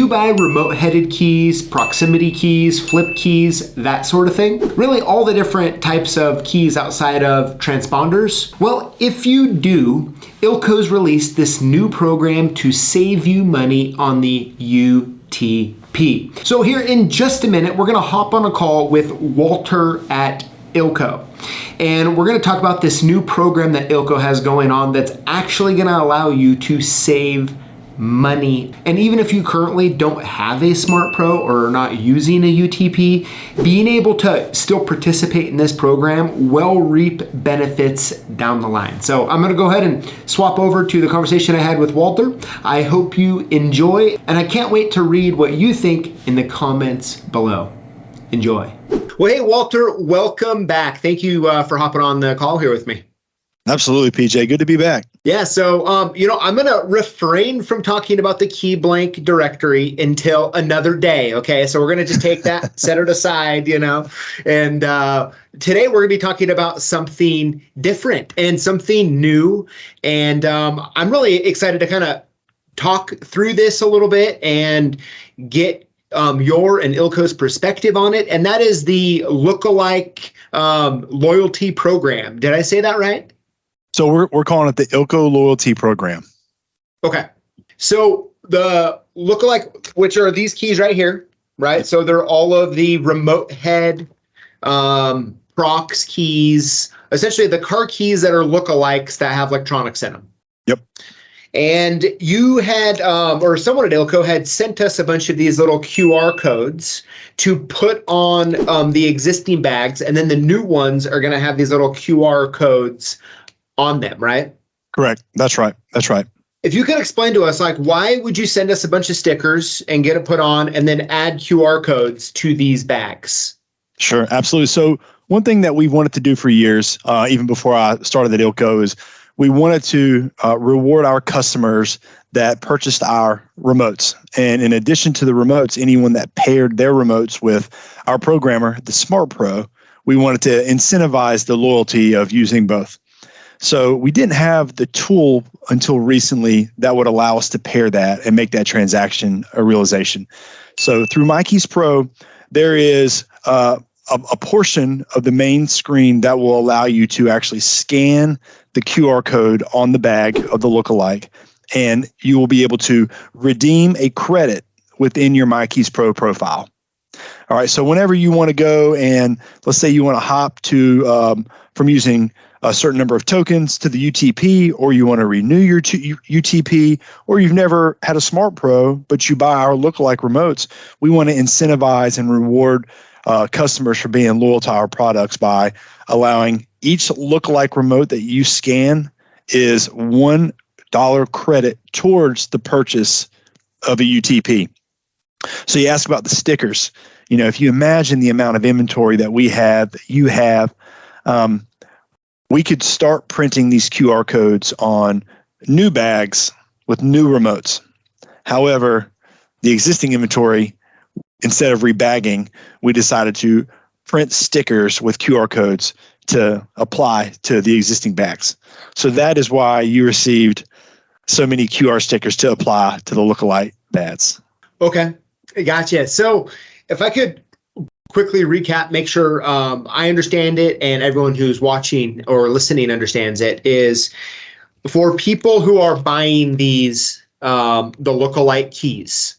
you buy remote-headed keys, proximity keys, flip keys, that sort of thing? Really all the different types of keys outside of transponders? Well, if you do, Ilco's released this new program to save you money on the UTP. So here in just a minute, we're gonna hop on a call with Walter at Ilco. And we're gonna talk about this new program that Ilco has going on that's actually gonna allow you to save money. And even if you currently don't have a Smart Pro or are not using a UTP, being able to still participate in this program will reap benefits down the line. So I'm gonna go ahead and swap over to the conversation I had with Walter. I hope you enjoy, and I can't wait to read what you think in the comments below. Enjoy. Well, hey, Walter, welcome back. Thank you for hopping on the call here with me. Absolutely, PJ. Good to be back. Yeah, so, I'm going to refrain from talking about the key blank directory until another day, okay? So we're going to just take that, set it aside, and today we're going to be talking about something different and something new, and I'm really excited to kind of talk through this a little bit and get your and Ilco's perspective on it, and that is the Look-Alike loyalty program. Did I say that right? So we're calling it the Ilco Loyalty Program. Okay. So the Look-Alike, which are these keys right here, right? So they're all of the remote head prox keys, essentially the car keys that are Look-Alikes that have electronics in them. Yep. And you had, or someone at Ilco had sent us a bunch of these little QR codes to put on the existing bags, and then the new ones are going to have these little QR codes on them, right? Correct. That's right. That's right. If you could explain to us, like, why would you send us a bunch of stickers and get it put on and then add QR codes to these bags? Sure. Absolutely. So one thing that we've wanted to do for years, even before I started at Ilco, is we wanted to reward our customers that purchased our remotes. And in addition to the remotes, anyone that paired their remotes with our programmer, the Smart Pro, we wanted to incentivize the loyalty of using both. So we didn't have the tool until recently that would allow us to pair that and make that transaction a realization. So through MyKeys Pro, there is a portion of the main screen that will allow you to actually scan the QR code on the bag of the Look-Alike, and you will be able to redeem a credit within your MyKeys Pro profile. All right, so whenever you want to go and let's say you want to hop to from using a certain number of tokens to the UTP, or you want to renew your UTP, or you've never had a Smart Pro, but you buy our Look-Alike remotes, we want to incentivize and reward customers for being loyal to our products by allowing each Look-Alike remote that you scan is $1 credit towards the purchase of a UTP. So you ask about the stickers. If you imagine the amount of inventory that we have, that you have, we could start printing these QR codes on new bags with new remotes. However, the existing inventory, instead of rebagging, we decided to print stickers with QR codes to apply to the existing bags. So that is why you received so many QR stickers to apply to the Look-Alike bags. Okay, gotcha. So if I could quickly recap, make sure I understand it and everyone who's watching or listening understands it, is for people who are buying these, the Look-Alike keys,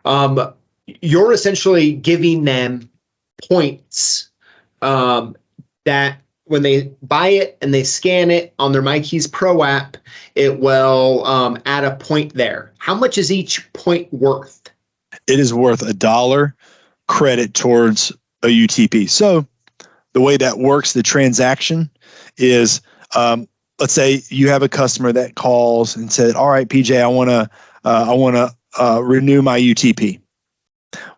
you're essentially giving them points that when they buy it and they scan it on their MyKeys Pro app, it will add a point there. How much is each point worth? It is worth $1 credit towards a UTP. So the way that works, the transaction is, let's say you have a customer that calls and said, "All right, PJ, I want to renew my UTP."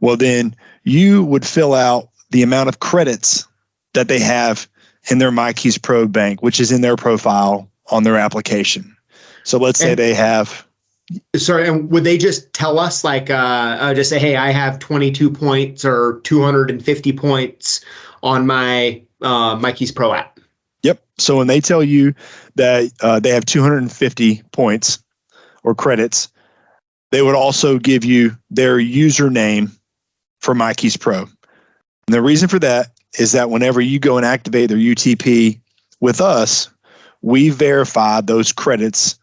Well, then you would fill out the amount of credits that they have in their MyKeys Pro bank, which is in their profile on their application. So let's say they have. Sorry, and would they just tell us, like, just say, "Hey, I have 22 points or 250 points on my MyKeys Pro app"? Yep. So when they tell you that they have 250 points or credits, they would also give you their username for MyKeys Pro. And the reason for that is that whenever you go and activate their UTP with us, we verify those credits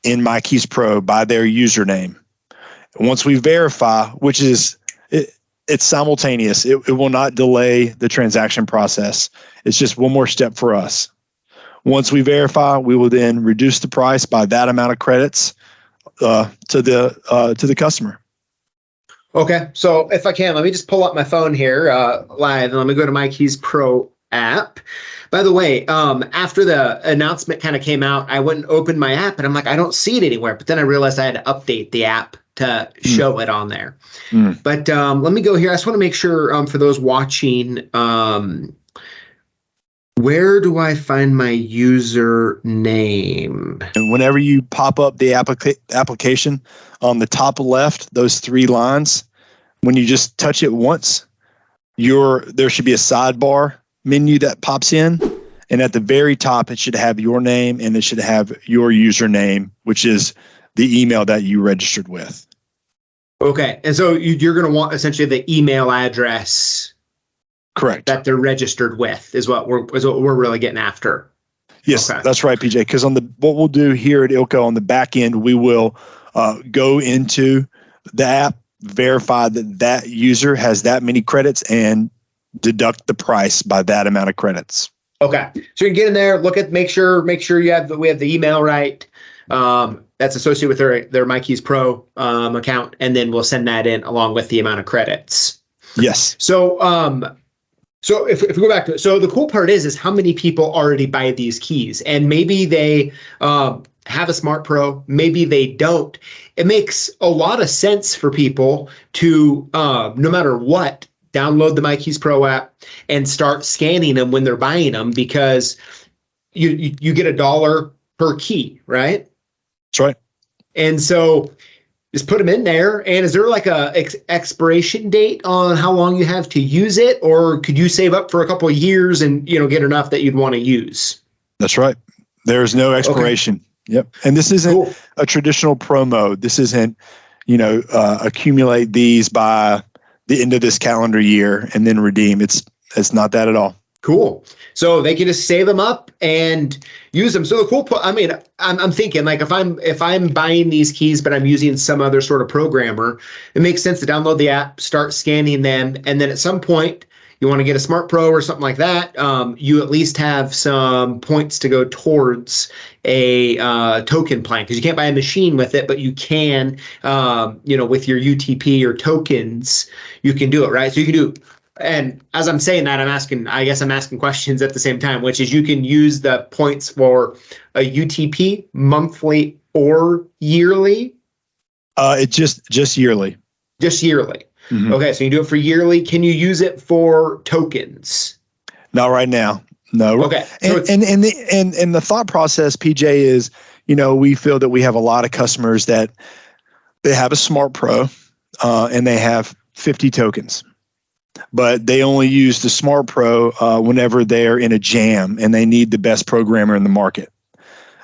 in MyKeys Pro by their username. And once we verify, which is it's simultaneous, it will not delay the transaction process. It's just one more step for us. Once we verify, we will then reduce the price by that amount of credits to the customer. Okay, so if I can, let me just pull up my phone here live, and let me go to MyKeys Pro app. By the way, after the announcement kind of came out, I went and opened my app, and I'm like, I don't see it anywhere. But then I realized I had to update the app to show it on there. But let me go here. I just want to make sure for those watching, where do I find my username? And whenever you pop up the application on the top left, those 3 lines, when you just touch it once, there should be a sidebar menu that pops in. And at the very top, it should have your name and it should have your username, which is the email that you registered with. Okay. And so you're going to want essentially the email address. Correct. That they're registered with is what we're really getting after. Yes, okay. That's right, PJ. Because what we'll do here at Ilco on the back end, we will go into the app, verify that user has that many credits, and deduct the price by that amount of credits. Okay. So you can get in there, make sure we have the email right. That's associated with their MyKeys Pro account, and then we'll send that in along with the amount of credits. Yes. So if we go back to it, so the cool part is how many people already buy these keys, and maybe they have a Smart Pro, maybe they don't. It makes a lot of sense for people to, no matter what, download the MyKeys Pro app and start scanning them when they're buying them, because you get $1 per key, right? That's right. And so just put them in there. And is there like a expiration date on how long you have to use it, or could you save up for a couple of years and get enough that you'd want to use? That's right. There's no expiration. Okay. Yep. And this isn't a traditional promo. This isn't accumulate these by the end of this calendar year and then redeem. It's not that at all. Cool. So they can just save them up and use them. So the cool part, I'm thinking, like, if I'm buying these keys, but I'm using some other sort of programmer, it makes sense to download the app, start scanning them, and then at some point you want to get a Smart Pro or something like that. You at least have some points to go towards a token plan, because you can't buy a machine with it, but you can, with your UTP or tokens, you can do it, right? So you can do. And as I'm saying that, I'm asking questions at the same time, which is you can use the points for a UTP monthly or yearly. It just yearly. Just yearly. Mm-hmm. Okay, so you do it for yearly. Can you use it for tokens? Not right now. No. Okay. So and the thought process, PJ, is we feel that we have a lot of customers that they have a Smart Pro and they have 50 tokens. But they only use the Smart Pro whenever they're in a jam and they need the best programmer in the market.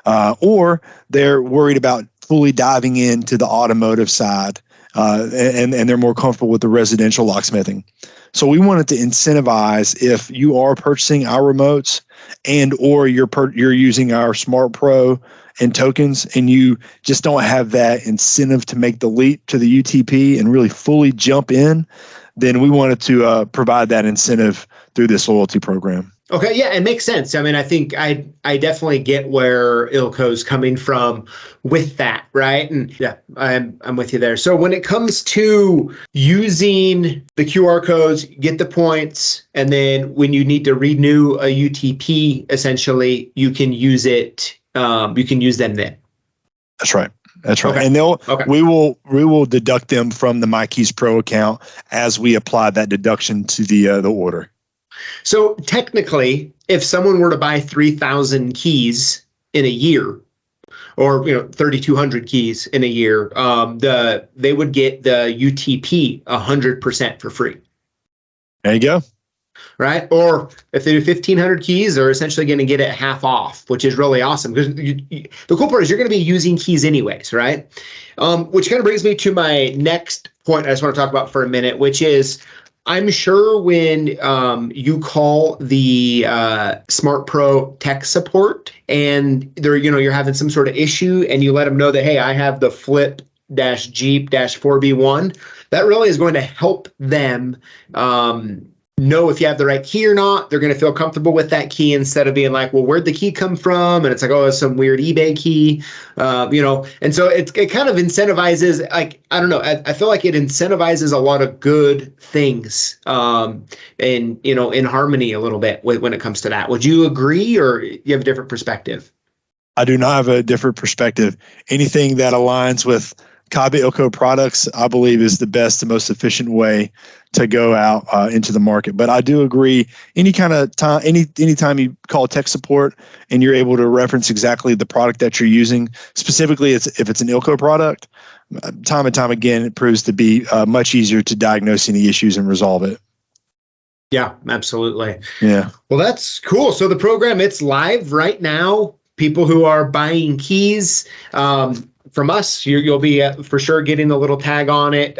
Or they're worried about fully diving into the automotive side and they're more comfortable with the residential locksmithing. So we wanted to incentivize, if you are purchasing our remotes and or you're using our Smart Pro and tokens, and you just don't have that incentive to make the leap to the UTP and really fully jump in, then we wanted to provide that incentive through this loyalty program. Okay, yeah, it makes sense. I think I definitely get where Ilco's coming from with that, right? And yeah, I'm with you there. So when it comes to using the QR codes, get the points, and then when you need to renew a UTP, essentially, you can use it. You can use them then. That's right. Okay. And we will deduct them from the MyKeys Pro account as we apply that deduction to the order. So technically, if someone were to buy 3,000 keys in a year, or 3,200 keys in a year, they would get the UTP 100% for free. There you go. right? Or if they do 1,500 keys, they're essentially going to get it half off, which is really awesome. Because the cool part is you're going to be using keys anyways, right? Which kind of brings me to my next point I just want to talk about for a minute, which is I'm sure when you call the Smart Pro tech support and you're having some sort of issue and you let them know that, hey, I have the Flip-Jeep-4B1, that really is going to help them know if you have the right key or not. They're going to feel comfortable with that key instead of being like, well, where'd the key come from? And it's like, oh, it's some weird eBay key, And so it kind of incentivizes, like, I don't know. I feel like it incentivizes a lot of good things, in harmony a little bit when it comes to that. Would you agree, or you have a different perspective? I do not have a different perspective. Anything that aligns with Kabe Ilco products, I believe, is the best and most efficient way to go out into the market. But I do agree. Any kind of time, anytime you call tech support and you're able to reference exactly the product that you're using, specifically if it's an Ilco product, time and time again, it proves to be much easier to diagnose any issues and resolve it. Yeah, absolutely. Yeah. Well, that's cool. So the program, it's live right now. People who are buying keys from us, you'll be for sure getting the little tag on it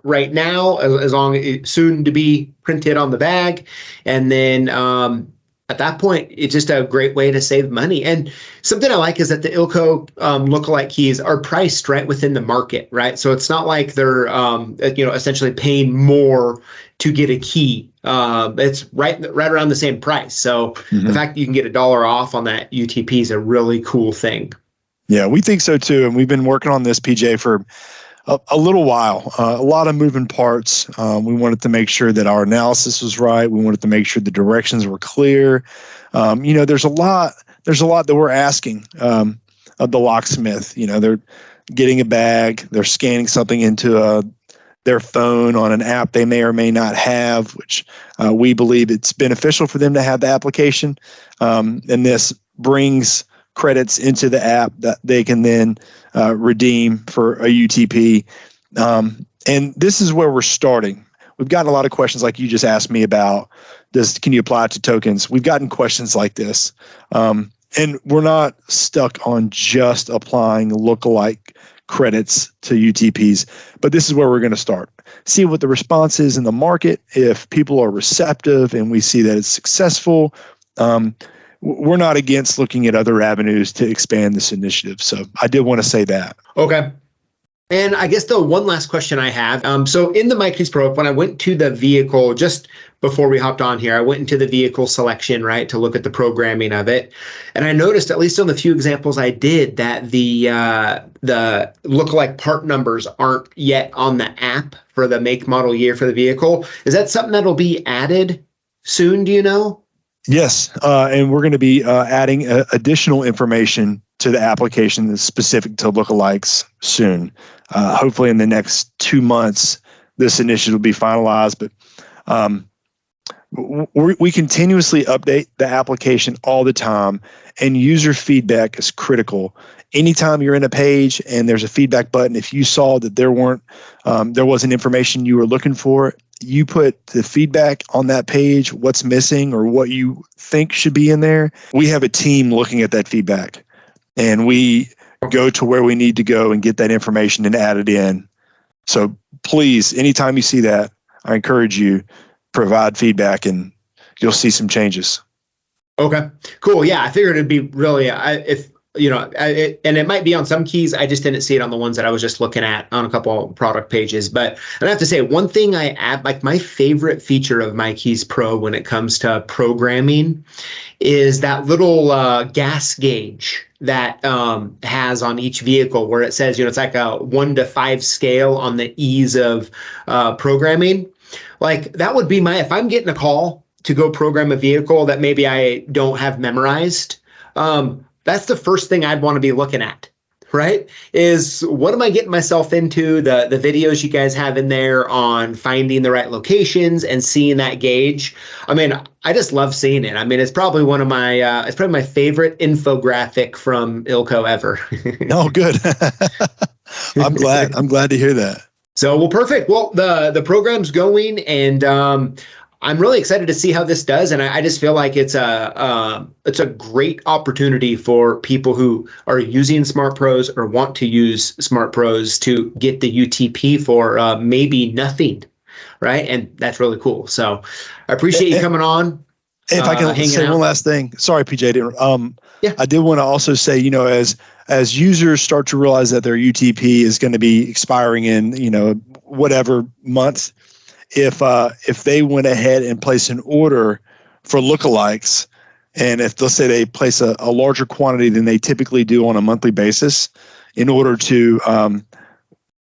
right now, as long as it's soon to be printed on the bag. And then at that point, it's just a great way to save money. And something I like is that the Ilco Look-Alike keys are priced right within the market, right? So it's not like they're essentially paying more to get a key. It's right around the same price. So the fact that you can get $1 off on that UTP is a really cool thing. Yeah, we think so too. And we've been working on this, PJ, for a little while. A lot of moving parts. We wanted to make sure that our analysis was right. We wanted to make sure the directions were clear. There's a lot that we're asking of the locksmith. They're getting a bag, they're scanning something into their phone on an app they may or may not have, which we believe it's beneficial for them to have the application. And this brings credits into the app that they can then redeem for a UTP. And this is where we're starting. We've gotten a lot of questions like you just asked me about, can you apply it to tokens? We've gotten questions like this. And we're not stuck on just applying lookalike credits to UTPs, but this is where we're going to start. See what the response is in the market. If people are receptive and we see that it's successful, we're not against looking at other avenues to expand this initiative. So I did want to say that. Okay. And I guess the one last question I have, so in the MyKeys Pro, when I went to the vehicle, just before we hopped on here, I went into the vehicle selection, right, to look at the programming of it. And I noticed, at least on the few examples I did, that the lookalike part numbers aren't yet on the app for the make, model, year for the vehicle. Is that something that'll be added soon, do you know? Yes, and we're going to be adding additional information to the application that's specific to lookalikes soon. Hopefully in the next 2 months, this initiative will be finalized, but we continuously update the application all the time, and user feedback is critical. Anytime you're in a page and there's a feedback button, if you saw that there wasn't information you were looking for, you put the feedback on that page, what's missing or what you think should be in there. We have a team looking at that feedback, and we go to where we need to go and get that information and add it in. So please, anytime you see that, I encourage you, provide feedback and you'll see some changes. Okay, cool. Yeah, I figured it'd be really, and it might be on some keys. I just didn't see it on the ones that I was just looking at on a couple of product pages. But I have to say, one thing I add, like my favorite feature of MyKeys Pro when it comes to programming is that little gas gauge that has on each vehicle where it says, it's like a 1 to 5 scale on the ease of programming. Like that would be if I'm getting a call to go program a vehicle that maybe I don't have memorized, that's the first thing I'd want to be looking at, right? Is what am I getting myself into? The videos you guys have in there on finding the right locations and seeing that gauge. I mean, I just love seeing it. I mean, it's probably one of my, it's probably my favorite infographic from Ilco ever. Oh, good. I'm glad to hear that. So, well, perfect. Well, the program's going, and I'm really excited to see how this does, and I just feel like it's a great opportunity for people who are using Smart Pros or want to use Smart Pros to get the UTP for maybe nothing, right? And that's really cool. So I appreciate you coming on. If I can say one last thing, sorry, PJ. Yeah. I did want to also say, as users start to realize that their UTP is going to be expiring in, whatever month, if they went ahead and placed an order for lookalikes, and if let's say they place a larger quantity than they typically do on a monthly basis, in order to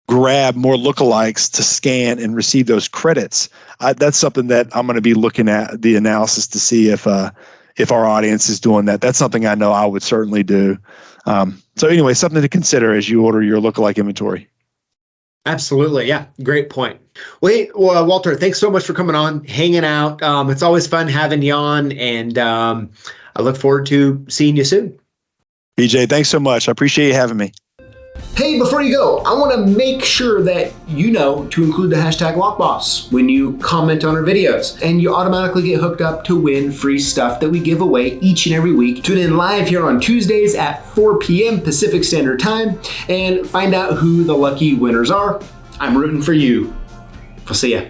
grab more lookalikes to scan and receive those credits, that's something that I'm going to be looking at the analysis to see if our audience is doing that. That's something I know I would certainly do. So anyway, something to consider as you order your lookalike inventory. Absolutely. Yeah. Great point. Well, Walter, thanks so much for coming on, hanging out. It's always fun having you on, and I look forward to seeing you soon. BJ, thanks so much. I appreciate you having me. Hey, before you go, I want to make sure that you know to include the hashtag Lockboss when you comment on our videos, and you automatically get hooked up to win free stuff that we give away each and every week. Tune in live here on Tuesdays at 4 p.m. Pacific Standard Time and find out who the lucky winners are. I'm rooting for you. We'll see ya.